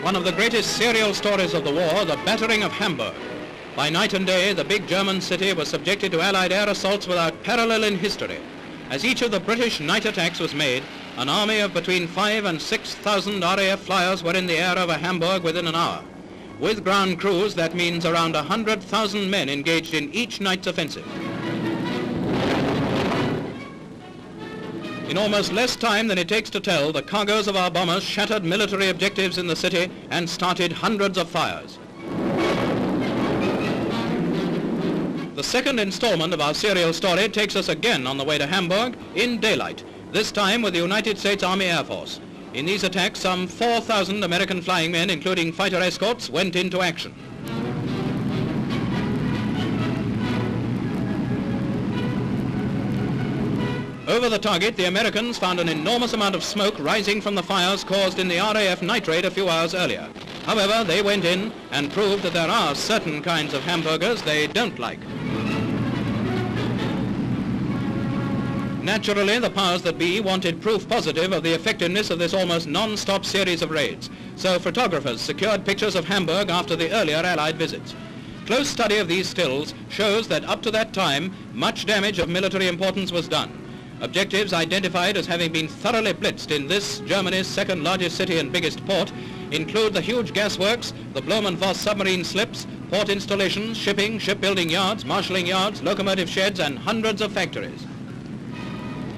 one of the greatest serial stories of the war, the battering of Hamburg. By night and day, the big German city was subjected to Allied air assaults without parallel in history. As each of the British night attacks was made, an army of between 5,000 and 6,000 RAF flyers were in the air over Hamburg within an hour. With ground crews, that means around 100,000 men engaged in each night's offensive. In almost less time than it takes to tell, the cargoes of our bombers shattered military objectives in the city and started hundreds of fires. The second installment of our serial story takes us again on the way to Hamburg in daylight, this time with the United States Army Air Force. In these attacks, some 4,000 American flying men, including fighter escorts, went into action. Over the target, the Americans found an enormous amount of smoke rising from the fires caused in the RAF night raid a few hours earlier. However, they went in and proved that there are certain kinds of hamburgers they don't like. Naturally, the powers that be wanted proof positive of the effectiveness of this almost non-stop series of raids, so photographers secured pictures of Hamburg after the earlier Allied visits. Close study of these stills shows that up to that time, much damage of military importance was done. Objectives identified as having been thoroughly blitzed in this, Germany's second largest city and biggest port, include the huge gasworks, the Blom and Voss submarine slips, port installations, shipping, shipbuilding yards, marshalling yards, locomotive sheds, and hundreds of factories.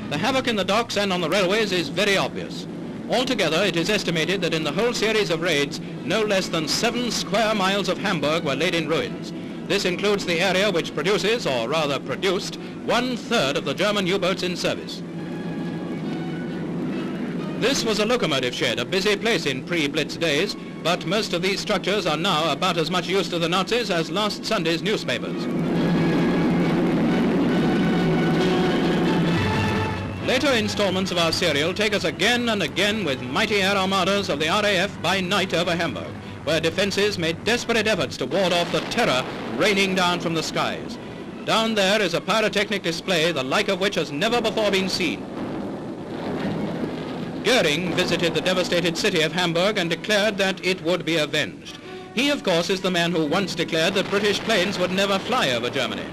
The havoc in the docks and on the railways is very obvious. Altogether, it is estimated that in the whole series of raids, no less than 7 square miles of Hamburg were laid in ruins. This includes the area which produces, or rather produced, 1/3 of the German U-boats in service. This was a locomotive shed, a busy place in pre-Blitz days, but most of these structures are now about as much use to the Nazis as last Sunday's newspapers. Later installments of our serial take us again and again with mighty air armadas of the RAF by night over Hamburg, where defenses made desperate efforts to ward off the terror raining down from the skies. Down there is a pyrotechnic display, the like of which has never before been seen. Goering visited the devastated city of Hamburg and declared that it would be avenged. He, of course, is the man who once declared that British planes would never fly over Germany.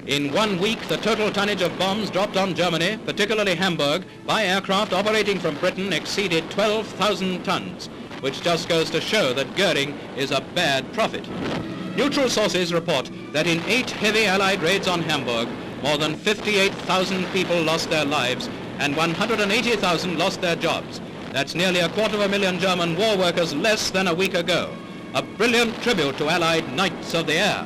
In 1 week, the total tonnage of bombs dropped on Germany, particularly Hamburg, by aircraft operating from Britain exceeded 12,000 tons, which just goes to show that Goering is a bad prophet. Neutral sources report that in 8 heavy Allied raids on Hamburg, more than 58,000 people lost their lives and 180,000 lost their jobs. That's nearly 250,000 German war workers less than a week ago. A brilliant tribute to Allied Knights of the Air.